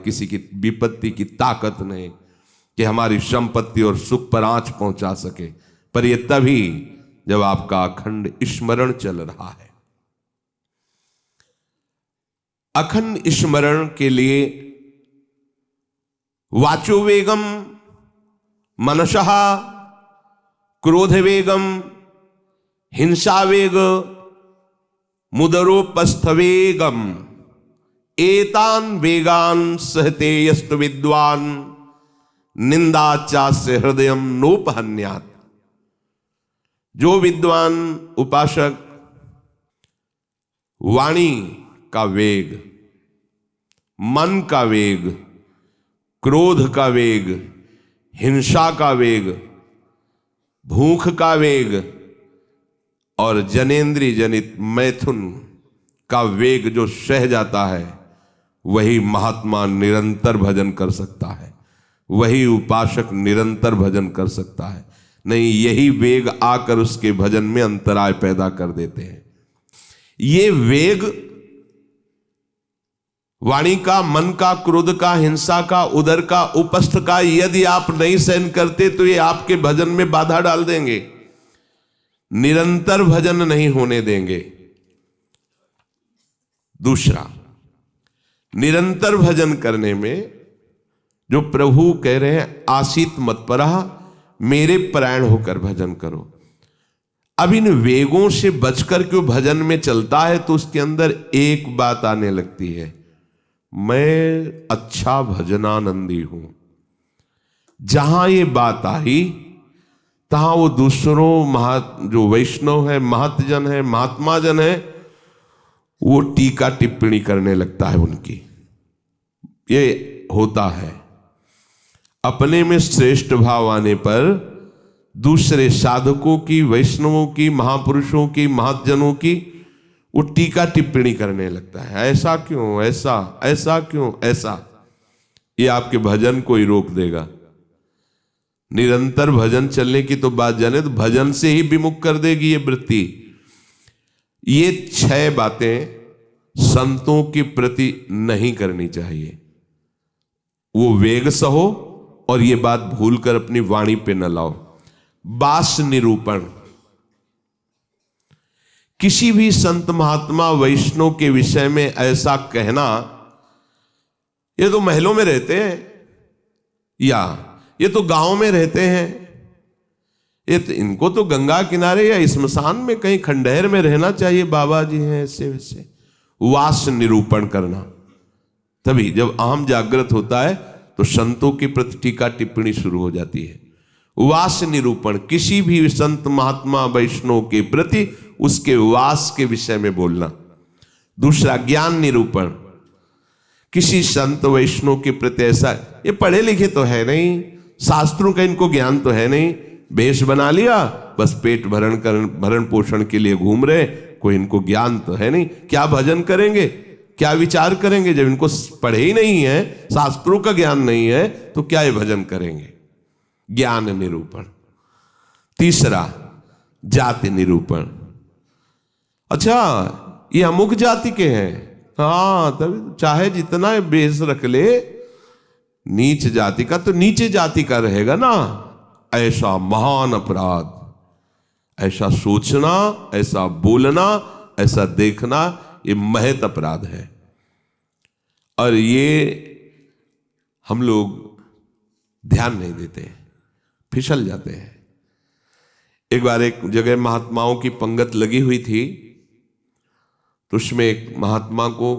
किसी की विपत्ति की ताकत नहीं कि हमारी संपत्ति और सुख पर आंच पहुंचा सके, पर यह तभी जब आपका अखंड स्मरण चल रहा है। अखंड स्मरण के लिए वाचो वेगम, मनसः क्रोध वेगम, हिंसा वेग, मुदरोपस्थ वेगम, एतान वेगान सहते यस्तु विद्वान निंदा चास्य हृदयम नोपहन्यात्। जो विद्वान उपासक वाणी का वेग, मन का वेग, क्रोध का वेग, हिंसा का वेग, भूख का वेग और जनेंद्रिय जनित मैथुन का वेग जो सह जाता है, वही महात्मा निरंतर भजन कर सकता है, वही उपासक निरंतर भजन कर सकता है। नहीं, यही वेग आकर उसके भजन में अंतराय पैदा कर देते हैं। ये वेग वाणी का, मन का, क्रोध का, हिंसा का, उदर का, उपस्थ का यदि आप नहीं सहन करते तो ये आपके भजन में बाधा डाल देंगे, निरंतर भजन नहीं होने देंगे। दूसरा, निरंतर भजन करने में जो प्रभु कह रहे हैं आसीत मत्परः, मेरे परायण होकर भजन करो। अब इन वेगों से बचकर क्यों भजन में चलता है तो उसके अंदर एक बात आने लगती है, मैं अच्छा भजनानंदी हूं। जहां ये बात आई तहां वो दूसरों जो वैष्णव है, महतजन है, महात्मा जन है, वो टीका टिप्पणी करने लगता है उनकी। ये होता है अपने में श्रेष्ठ भाव आने पर दूसरे साधकों की, वैष्णवों की, महापुरुषों की, महतजनों की वो टीका टिप्पणी करने लगता है। ऐसा क्यों, ऐसा, ऐसा क्यों, ऐसा। ये आपके भजन को ही रोक देगा। निरंतर भजन चलने की तो बात जाने तो भजन से ही विमुख कर देगी ये वृत्ति। ये 6 बातें संतों के प्रति नहीं करनी चाहिए। वो वेग सहो और ये बात भूलकर अपनी वाणी पे न लाओ। बास निरूपण, किसी भी संत महात्मा वैष्णव के विषय में ऐसा कहना, ये तो महलों में रहते हैं या ये तो गांव में रहते हैं, ये तो इनको तो गंगा किनारे या स्मशान में कहीं खंडहर में रहना चाहिए, बाबा जी हैं ऐसे वैसे। वास निरूपण करना, तभी जब अहम जागृत होता है तो संतों के प्रति टीका टिप्पणी शुरू हो जाती है। वास निरूपण, किसी भी संत महात्मा वैष्णव के प्रति उसके वास के विषय में बोलना। दूसरा, ज्ञान निरूपण, किसी संत वैष्णव के प्रति ऐसा, ये पढ़े लिखे तो है नहीं, शास्त्रों का इनको ज्ञान तो है नहीं, वेश बना लिया, बस पेट भरण पोषण के लिए घूम रहे, कोई इनको ज्ञान तो है नहीं। क्या भजन करेंगे, क्या विचार करेंगे जब इनको पढ़े ही नहीं है, शास्त्रों का ज्ञान नहीं है, तो क्या ये भजन करेंगे। ज्ञान निरूपण। तीसरा, जाति निरूपण, अच्छा ये अमुक जाति के हैं, हाँ तभी चाहे जितना बेस रख ले, नीच जाति का तो नीचे जाति का रहेगा ना। ऐसा महान अपराध, ऐसा सोचना, ऐसा बोलना, ऐसा देखना, ये महत अपराध है। और ये हम लोग ध्यान नहीं देते, फिसल जाते हैं। एक बार एक जगह महात्माओं की पंगत लगी हुई थी, तो उसमें एक महात्मा को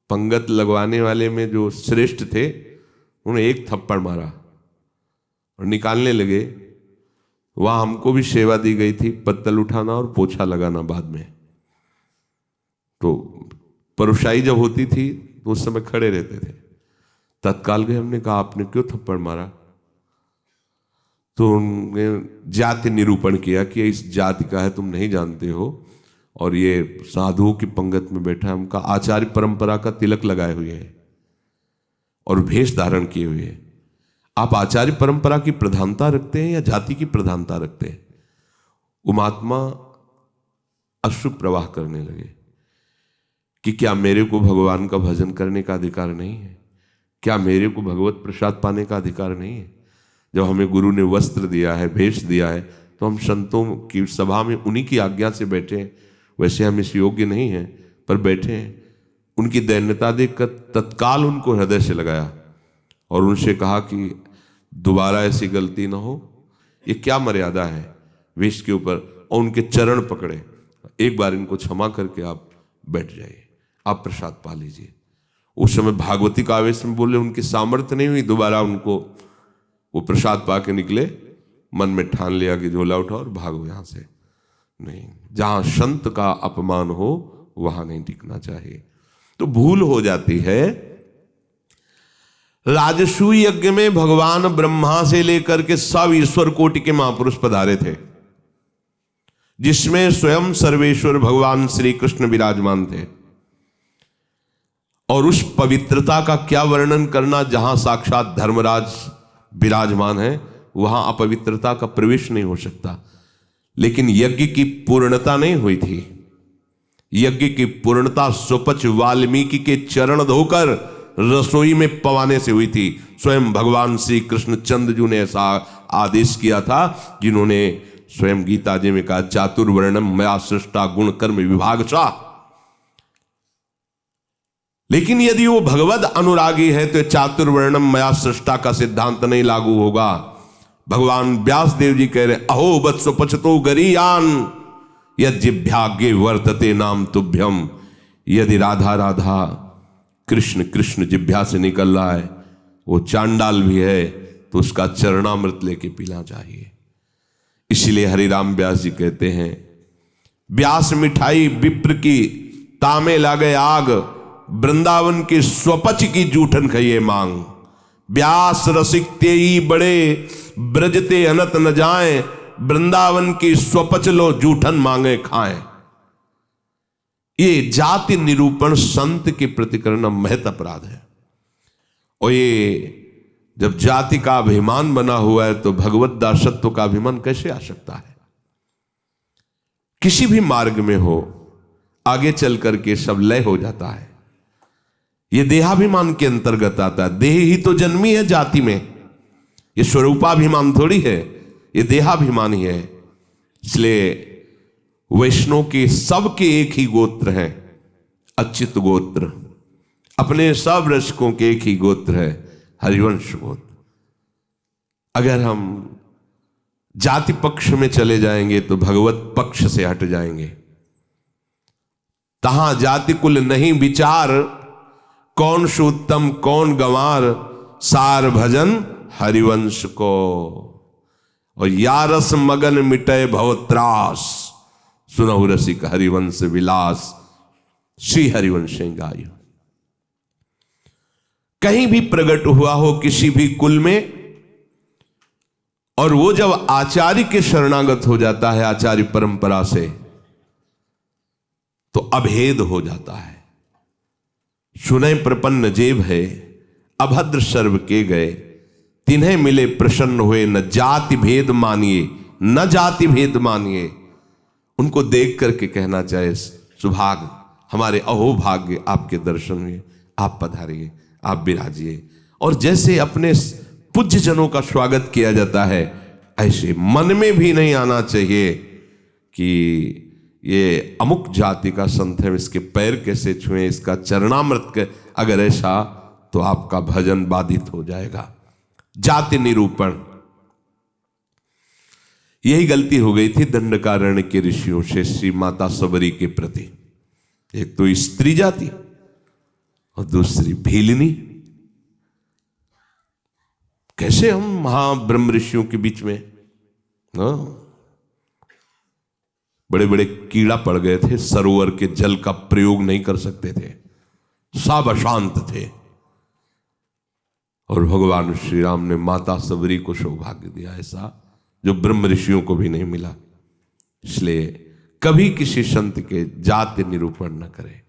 पंगत लगवाने वाले में जो श्रेष्ठ थे, उन्होंने एक थप्पड़ मारा और निकालने लगे। वहां हमको भी सेवा दी गई थी, पत्तल उठाना और पोछा लगाना बाद में। तो परुशाई जब होती थी तो उस समय खड़े रहते थे। तत्काल गए, हमने कहा आपने क्यों थप्पड़ मारा? तो उन्होंने जाति निरूपण किया कि इस जाति का है, तुम नहीं जानते हो, और ये साधुओं की पंगत में बैठा है, उनका आचार्य परंपरा का तिलक लगाए हुए है और भेष धारण किए हुए है। आप आचार्य परंपरा की प्रधानता रखते हैं या जाति की प्रधानता रखते हैं? वो महात्मा अश्रु प्रवाह करने लगे कि क्या मेरे को भगवान का भजन करने का अधिकार नहीं है? क्या मेरे को भगवत प्रसाद पाने का अधिकार नहीं है? जब हमें गुरु ने वस्त्र दिया है, भेष दिया है, तो हम संतों की सभा में उन्हीं की आज्ञा से बैठे हैं। वैसे हम इस योग्य नहीं हैं, पर बैठे हैं। उनकी दैन्यता देखकर तत्काल उनको हृदय से लगाया और उनसे कहा कि दोबारा ऐसी गलती ना हो। ये क्या मर्यादा है वेश के ऊपर? और उनके चरण पकड़े, एक बार इनको क्षमा करके आप बैठ जाइए, आप प्रसाद पा लीजिए। उस समय भागवती का आवेश में बोले, उनकी सामर्थ्य नहीं हुई दोबारा उनको वो प्रसाद पा के निकले। मन में ठान लिया कि झोला उठाओ और भागो यहां से। नहीं, जहां संत का अपमान हो वहां नहीं टिकना चाहिए। तो भूल हो जाती है। राजसूय यज्ञ में भगवान ब्रह्मा से लेकर के सब ईश्वर कोटि के महापुरुष पधारे थे, जिसमें स्वयं सर्वेश्वर भगवान श्री कृष्ण विराजमान थे। और उस पवित्रता का क्या वर्णन करना, जहां साक्षात धर्मराज विराजमान है वहां अपवित्रता का प्रवेश नहीं हो सकता। लेकिन यज्ञ की पूर्णता नहीं हुई थी। यज्ञ की पूर्णता सुपच वाल्मीकि के चरण धोकर रसोई में पवाने से हुई थी। स्वयं भगवान श्री कृष्ण चंद्रजू ने ऐसा आदेश किया था, जिन्होंने स्वयं गीता जी में कहा, चातुर्वर्णम मया सृष्टा गुण कर्म विभागशः। लेकिन यदि वो भगवद अनुरागी है तो चातुर्वर्णम मया सृष्टा का सिद्धांत नहीं लागू होगा। भगवान व्यास देव जी कह रहे, अहो वत्स पचतो गरीयान यज्ञाग्ञे वर्तते नाम तुभ्यम। यदि राधा राधा कृष्ण कृष्ण जिभ्या से निकल रहा है, वो चांडाल भी है, तो उसका चरणामृत लेके पीना चाहिए। इसलिए हरिराम व्यास जी कहते हैं, व्यास मिठाई विप्र की तामे लागे आग, वृंदावन के स्वपच की जूठन खइए मांग। व्यास रसिक तेई बड़े ब्रजते अनत न जाए, वृंदावन की स्वपच लो जूठन मांगे खाएं। ये जाति निरूपण संत के प्रति करना महत अपराध है। और ये जब जाति का अभिमान बना हुआ है तो भगवत दासत्व का अभिमान कैसे आ सकता है? किसी भी मार्ग में हो, आगे चल करके सब लय हो जाता है। ये देहाभिमान के अंतर्गत आता है। देह ही तो जन्मी है जाति में, ये स्वरूपाभिमान थोड़ी है, ये देहाभिमान ही है। इसलिए वैष्णव के सबके एक ही गोत्र है, अच्युत गोत्र। अपने सब रसकों के एक ही गोत्र है, हरिवंश गोत्र। अगर हम जाति पक्ष में चले जाएंगे तो भगवत पक्ष से हट जाएंगे। तहां जाति कुल नहीं विचार, कौन सुत्तम कौन गंवार, सार भजन हरिवंश को। और यारस मगन मिटे भवत्रास, सुनहु रसिक हरिवंश विलास, श्री हरिवंश गाय। कहीं भी प्रकट हुआ हो किसी भी कुल में, और वो जब आचार्य के शरणागत हो जाता है, आचार्य परंपरा से, तो अभेद हो जाता है। सुने प्रपन्न जेब है, अभद्र सर्व के गए, तिन्हें मिले प्रसन्न हुए, न जाति भेद मानिए न जाति भेद मानिए। उनको देख करके कहना चाहे, सुभाग हमारे अहोभाग्य आपके दर्शन हुए, आप पधारिए, आप विराजिए। और जैसे अपने पूज्य जनों का स्वागत किया जाता है, ऐसे मन में भी नहीं आना चाहिए कि ये अमुक जाति का संत है, इसके पैर कैसे छुएं, इसका चरणामृत के। अगर ऐसा तो आपका भजन बाधित हो जाएगा। जाति निरूपण, यही गलती हो गई थी दंडकारण्य के ऋषियों से श्री माता सबरी के प्रति। एक तो स्त्री जाति और दूसरी भीलनी। कैसे हम महाब्रह्म ऋषियों के बीच में बड़े बड़े कीड़ा पड़ गए थे, सरोवर के जल का प्रयोग नहीं कर सकते थे, सब अशांत थे। और भगवान श्री राम ने माता सबरी को सौभाग्य दिया ऐसा जो ब्रह्म ऋषियों को भी नहीं मिला। इसलिए कभी किसी संत के जाति निरूपण न करें।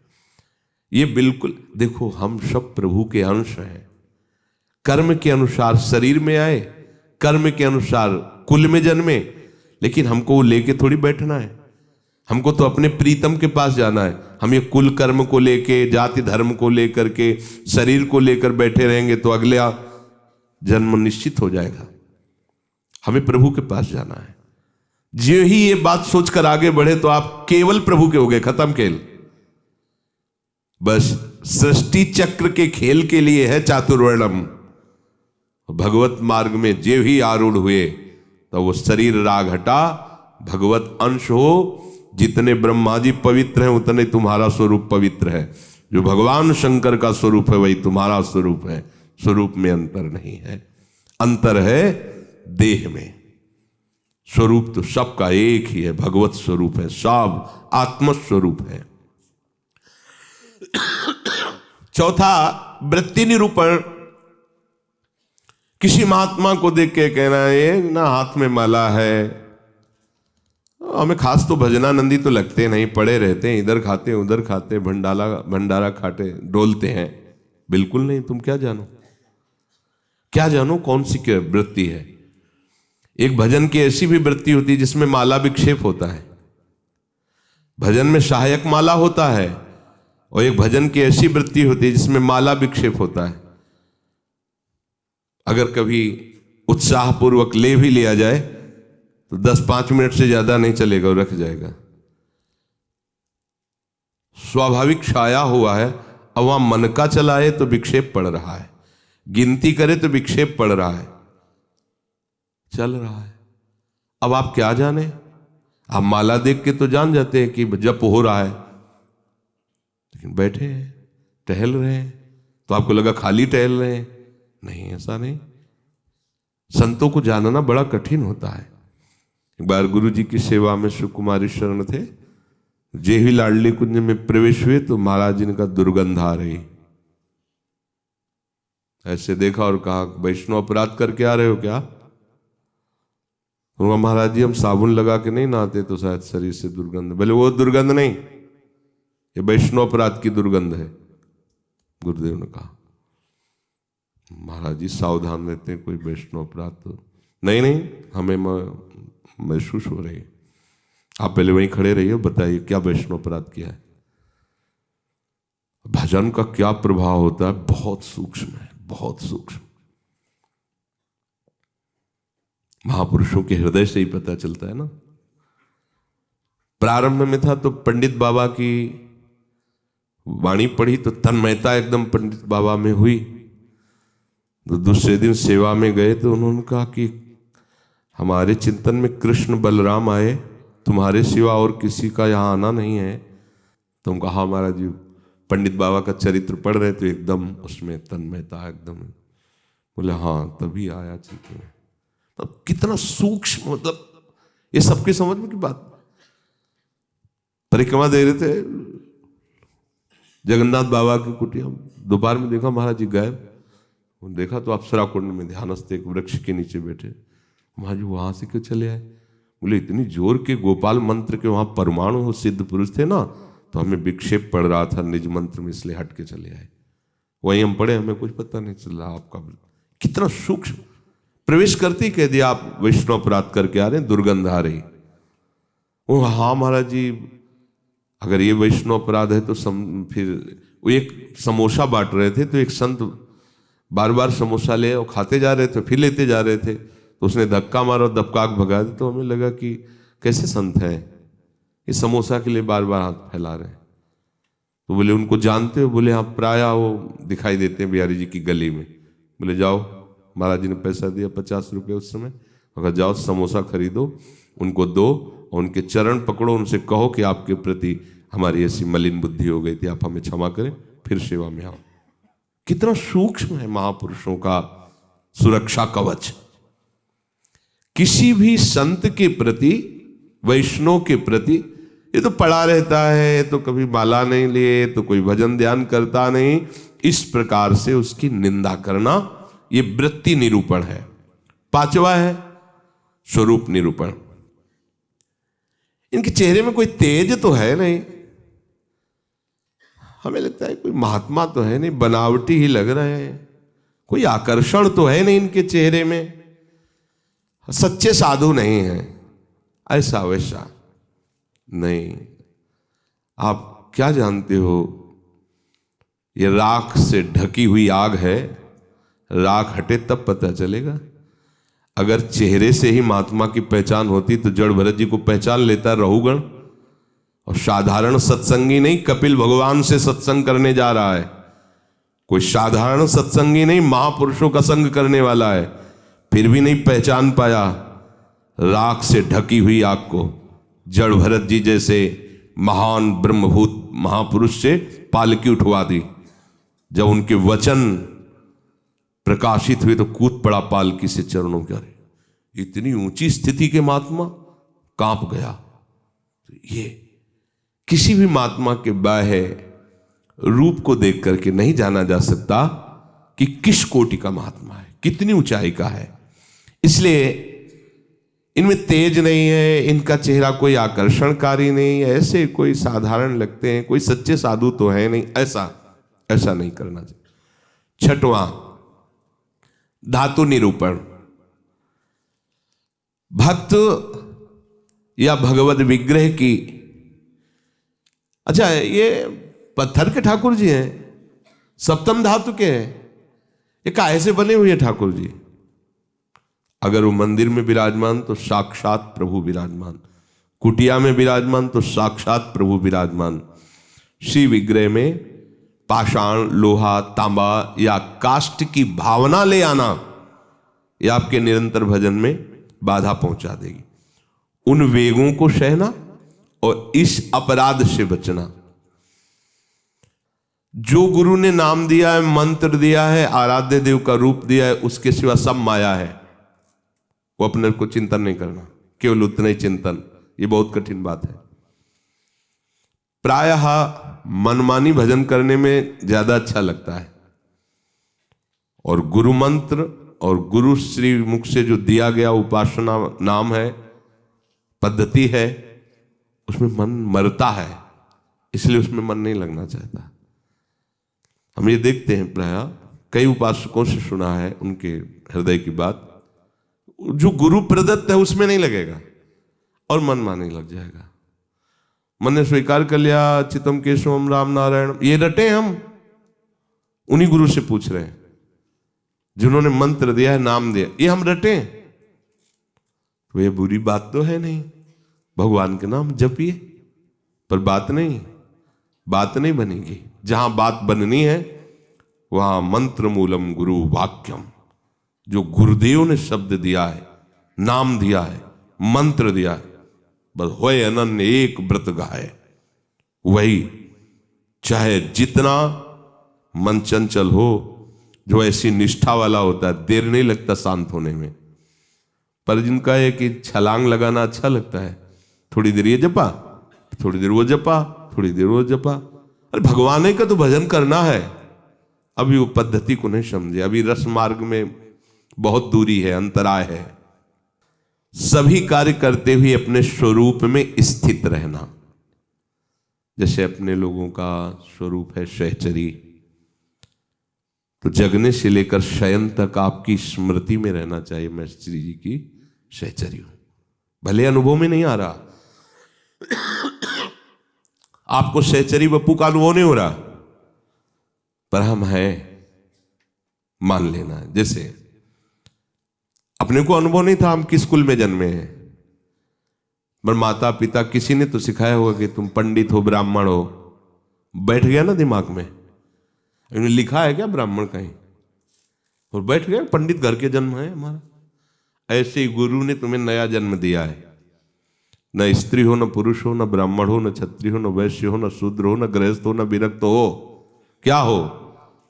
ये बिल्कुल देखो, हम सब प्रभु के अंश हैं। कर्म के अनुसार शरीर में आए, कर्म के अनुसार कुल में जन्मे, लेकिन हमको वो लेके थोड़ी बैठना है। हमको तो अपने प्रीतम के पास जाना है। हम ये कुल कर्म को लेके, जाति धर्म को लेकर के, शरीर को लेकर बैठे रहेंगे तो अगला जन्म निश्चित हो जाएगा। हमें प्रभु के पास जाना है। जो ही ये बात सोचकर आगे बढ़े तो आप केवल प्रभु के हो गए, खत्म खेल। बस सृष्टि चक्र के खेल के लिए है चातुर्वर्णम। भगवत मार्ग में जे ही आरूढ़ हुए तो वो शरीर राग हटा, भगवत अंश हो। जितने ब्रह्मा जी पवित्र हैं उतने तुम्हारा स्वरूप पवित्र है। जो भगवान शंकर का स्वरूप है वही तुम्हारा स्वरूप है। स्वरूप में अंतर नहीं है, अंतर है देह में। स्वरूप तो सबका एक ही है, भगवत स्वरूप है, सब आत्म स्वरूप है। चौथा, वृत्ति निरूपण। किसी महात्मा को देख के कहना है ना हाथ में माला है, हमें खास तो भजनानंदी तो लगते नहीं, पड़े रहते हैं, इधर खाते उधर खाते, भंडारा खाते, डोलते हैं। बिल्कुल नहीं। तुम क्या जानो, क्या जानो कौन सी क्या वृत्ति है। एक भजन की ऐसी भी वृत्ति होती है जिसमें माला विक्षेप होता है। भजन में सहायक माला होता है, और एक भजन की ऐसी वृत्ति होती है जिसमें माला विक्षेप होता है। अगर कभी उत्साहपूर्वक ले भी लिया जाए तो 10-5 मिनट से ज्यादा नहीं चलेगा और रख जाएगा। स्वाभाविक छाया हुआ है। अब वहां मन का चलाए तो विक्षेप पड़ रहा है, गिनती करे तो विक्षेप पड़ रहा है, चल रहा है। अब आप क्या जाने, आप माला देख के तो जान जाते हैं कि जप हो रहा है, लेकिन बैठे हैं, टहल रहे हैं, तो आपको लगा खाली टहल रहे हैं। नहीं, ऐसा नहीं। संतों को जानना बड़ा कठिन होता है। एक बार गुरु जी की सेवा में सुकुमारी शरण थे, जे ही लाडली कुंज में प्रवेश हुए तो महाराज जी ने कहा दुर्गंध आ रही। ऐसे देखा और कहा वैष्णव अपराध करके आ रहे हो क्या? तो महाराज जी हम साबुन लगा के नहीं नहाते तो शायद शरीर से दुर्गंध। बोले वो दुर्गंध नहीं, ये वैष्णव अपराध की दुर्गंध है। गुरुदेव ने कहा महाराज जी सावधान रहते हैं, कोई वैष्णव अपराध तो नहीं, हमें महसूस हो रही है। आप पहले वहीं खड़े रहिए, बताइए क्या वैष्णव अपराध किया है। भजन का क्या प्रभाव होता है, बहुत सूक्ष्म है, बहुत सूक्ष्म। महापुरुषों के हृदय से ही पता चलता है ना। प्रारंभ में था तो पंडित बाबा की वाणी पढ़ी तो तन्मयता एकदम पंडित बाबा में हुई। तो दूसरे दिन सेवा में गए तो उन्होंने कहा कि हमारे चिंतन में कृष्ण बलराम आए, तुम्हारे सिवा और किसी का यहाँ आना नहीं है। तो हम कहा महाराज जी पंडित बाबा का चरित्र पढ़ रहे तो एकदम उसमें तन्मयता एकदम। बोले हाँ तभी आया चिंतन में। तो कितना सूक्ष्म, मतलब ये सबके समझ में की बात। परिक्रमा दे रहे थे जगन्नाथ बाबा की कुटिया, दोपहर में देखा महाराज जी गायब। देखा तो अप्सरा कुंड में ध्यानस्थ एक वृक्ष के नीचे बैठे। महाराज जी वहां से क्यों चले आए? बोले इतनी जोर के गोपाल मंत्र के वहां परमाणु सिद्ध पुरुष थे ना, तो हमें विक्षेप पड़ रहा था निज मंत्र में, इसलिए हट के चले आए। वहीं हम पढ़े, हमें कुछ पता नहीं चल रहा। आपका कितना सूक्ष्म, प्रवेश करते ही कह दिया आप वैष्णव अपराध करके आ रहे हैं, दुर्गंध आ रही। वो हाँ महाराज जी अगर ये वैष्णव अपराध है तो फिर वो एक समोसा बांट रहे थे तो एक संत बार बार समोसा ले और खाते जा रहे थे, फिर लेते जा रहे थे, तो उसने धक्का मारा और दबकाक भगा दिया। तो हमें लगा कि कैसे संत हैं, ये समोसा के लिए बार बार हाथ फैला रहे हैं। तो बोले उनको जानते हो? बोले हाँ प्राय वो दिखाई देते हैं बिहारी जी की गली में। बोले जाओ, महाराज जी ने पैसा दिया 50 रुपये उस समय, अगर जाओ समोसा खरीदो, उनको दो और उनके चरण पकड़ो, उनसे कहो कि आपके प्रति हमारी ऐसी मलिन बुद्धि हो गई थी, आप हमें क्षमा करें, फिर सेवा में आओ। कितना सूक्ष्म है महापुरुषों का सुरक्षा कवच। किसी भी संत के प्रति, वैष्णव के प्रति, ये तो पड़ा रहता है, तो कभी माला नहीं लिए, तो कोई भजन ध्यान करता नहीं, इस प्रकार से उसकी निंदा करना ये वृत्ति निरूपण है। पांचवा है स्वरूप निरूपण। इनके चेहरे में कोई तेज तो है नहीं, हमें लगता है कोई महात्मा तो है नहीं, बनावटी ही लग रहे हैं, कोई आकर्षण तो है नहीं इनके चेहरे में, सच्चे साधु नहीं हैं, ऐसा वैसा। नहीं, आप क्या जानते हो, ये राख से ढकी हुई आग है, राख हटे तब पता चलेगा। अगर चेहरे से ही महात्मा की पहचान होती तो जड़ भरत जी को पहचान लेता रहुगण। और साधारण सत्संगी नहीं, कपिल भगवान से सत्संग करने जा रहा है, कोई साधारण सत्संगी नहीं, महापुरुषों का संग करने वाला है, फिर भी नहीं पहचान पाया राख से ढकी हुई आग को। जड़ भरत जी जैसे महान ब्रह्मभूत महापुरुष से पालकी उठवा दी। जब उनके वचन प्रकाशित हुए तो कूद पड़ा पालकी से चरणों के। अरे इतनी ऊंची स्थिति के महात्मा, कांप गया। तो ये किसी भी महात्मा के बाह्य रूप को देख करके नहीं जाना जा सकता कि किस कोटि का महात्मा है, कितनी ऊंचाई का है। इसलिए इनमें तेज नहीं है, इनका चेहरा कोई आकर्षणकारी नहीं है, ऐसे कोई साधारण लगते हैं, कोई सच्चे साधु तो है नहीं, ऐसा नहीं करना चाहिए। छठवां, धातु निरूपण। भक्त या भगवत विग्रह की, अच्छा ये पत्थर के ठाकुर जी हैं, सप्तम धातु के हैं, ये काहे से बने हुए ठाकुर जी? अगर वो मंदिर में विराजमान तो साक्षात प्रभु विराजमान, कुटिया में विराजमान तो साक्षात प्रभु विराजमान। श्री विग्रह में पाषाण, लोहा, तांबा या काष्ठ की भावना ले आना, यह आपके निरंतर भजन में बाधा पहुंचा देगी। उन वेगों को सहना और इस अपराध से बचना। जो गुरु ने नाम दिया है, मंत्र दिया है, आराध्य देव का रूप दिया है, उसके सिवा सब माया है, वो अपने को चिंतन नहीं करना, केवल उतना ही चिंतन। ये बहुत कठिन बात है। प्रायः मनमानी भजन करने में ज्यादा अच्छा लगता है, और गुरु मंत्र और गुरु श्री मुख से जो दिया गया उपासना नाम है, पद्धति है, उसमें मन मरता है, इसलिए उसमें मन नहीं लगना चाहता। हम ये देखते हैं, प्रायः कई उपासकों से सुना है उनके हृदय की बात, जो गुरु प्रदत्त है उसमें नहीं लगेगा और मन माने लग जाएगा। मन ने स्वीकार कर लिया चितम केशवम राम नारायण, ये रटे हम उन्हीं गुरु से पूछ रहे हैं जिन्होंने मंत्र दिया है, नाम दिया, ये हम रटे, तो ये बुरी बात तो है नहीं। भगवान के नाम जपिए, पर बात नहीं बनेगी। जहां बात बननी है वहां मंत्र मूलम गुरु वाक्यम, जो गुरुदेव ने शब्द दिया है, नाम दिया है, मंत्र दिया है, बस होए अनन्य एक व्रत गाए, वही। चाहे जितना मन चंचल हो, जो ऐसी निष्ठा वाला होता है, देर नहीं लगता शांत होने में। पर जिनका है कि छलांग लगाना अच्छा लगता है, थोड़ी देर ये जपा, थोड़ी देर वो जपा, थोड़ी देर वो जपा। अरे भगवान का तो भजन करना है, अभी वो पद्धति को नहीं समझे, अभी रस मार्ग में बहुत दूरी है, अंतराय है। सभी कार्य करते हुए अपने स्वरूप में स्थित रहना। जैसे अपने लोगों का स्वरूप है सहचरी, तो जगने से लेकर शयन तक आपकी स्मृति में रहना चाहिए, मैं श्री जी की सहचरी हूं। भले अनुभव में नहीं आ रहा, आपको सहचरी बप्पू का अनुभव नहीं हो रहा, पर हम हैं, मान लेना है। जैसे अपने को अनुभव नहीं था हम किस कुल में जन्मे हैं, पर माता पिता किसी ने तो सिखाया होगा कि तुम पंडित हो, ब्राह्मण हो, बैठ गया ना दिमाग में। इन्होंने लिखा है क्या ब्राह्मण कहीं, और बैठ गया पंडित घर के जन्म है हमारा। ऐसे ही गुरु ने तुम्हें नया जन्म दिया है, न स्त्री हो, न पुरुष हो, न ब्राह्मण हो, न क्षत्रिय हो, न वैश्य हो, न शूद्र हो, न गृहस्थ हो, न विरक्त हो, क्या हो?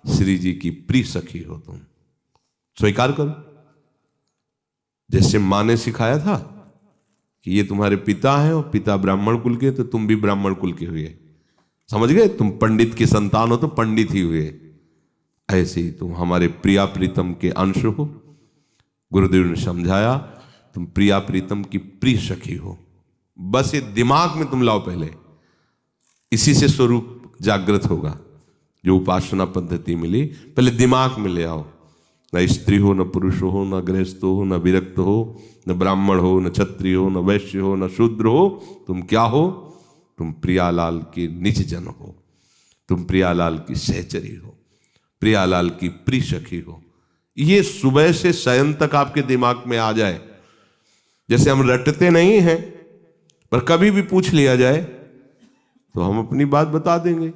श्री जी की प्रिय सखी हो तुम। स्वीकार करो। जैसे माँ ने सिखाया था कि ये तुम्हारे पिता हैं और पिता ब्राह्मण कुल के, तो तुम भी ब्राह्मण कुल के हुए, समझ गए? तुम पंडित की संतान हो तो पंडित ही हुए। ऐसे ही तुम हमारे प्रिया प्रीतम के अंश हो। गुरुदेव ने समझाया तुम प्रिया प्रीतम की प्रिय सखी हो। बस ये दिमाग में तुम लाओ पहले, इसी से स्वरूप जागृत होगा। जो उपासना पद्धति मिली पहले दिमाग में ले आओ। न स्त्री हो, न पुरुष हो, न गृहस्थ हो, न विरक्त हो, न ब्राह्मण हो, न क्षत्रिय हो, न वैश्य हो, न शूद्र हो। तुम क्या हो? तुम प्रियालाल के निज जन हो, तुम प्रियालाल की सहचरी हो, प्रियालाल की प्रिय सखी हो। ये सुबह से शयन तक आपके दिमाग में आ जाए। जैसे हम रटते नहीं हैं, पर कभी भी पूछ लिया जाए तो हम अपनी बात बता देंगे।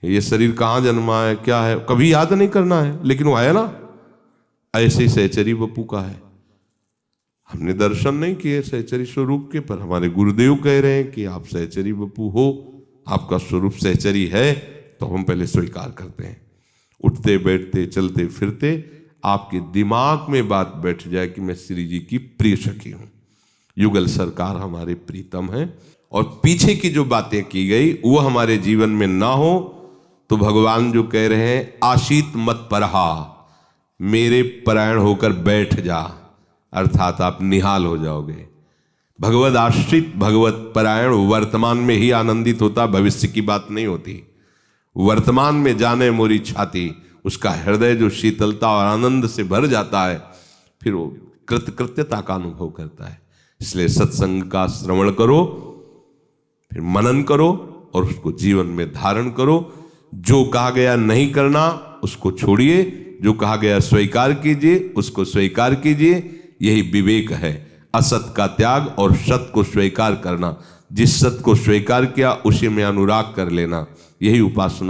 ये शरीर कहाँ जन्मा है, क्या है, कभी याद नहीं करना है, लेकिन वो है ना, ऐसे सहचरी बपू का है। हमने दर्शन नहीं किए सहचरी स्वरूप के, पर हमारे गुरुदेव कह रहे हैं कि आप सहचरी बपू हो, आपका स्वरूप सहचरी है, तो हम पहले स्वीकार करते हैं। उठते बैठते चलते फिरते आपके दिमाग में बात बैठ जाए कि मैं श्री जी की प्रिय सखी हूं, युगल सरकार हमारे प्रीतम हैं, और पीछे की जो बातें की गई वो हमारे जीवन में ना हो, तो भगवान जो कह रहे हैं आशीत मत परहा, मेरे परायण होकर बैठ जा, अर्थात आप निहाल हो जाओगे। भगवद आश्रित भगवत परायण वर्तमान में ही आनंदित होता, भविष्य की बात नहीं होती। वर्तमान में जाने मोरी छाती, उसका हृदय जो शीतलता और आनंद से भर जाता है, फिर वो कृतकृत्यता का अनुभव करता है। इसलिए सत्संग का श्रवण करो, फिर मनन करो और उसको जीवन में धारण करो। जो कहा गया नहीं करना उसको छोड़िए, जो कहा गया स्वीकार कीजिए उसको स्वीकार कीजिए। यही विवेक है, असत का त्याग और सत को स्वीकार करना। जिस सत को स्वीकार किया उसी में अनुराग कर लेना, यही उपासना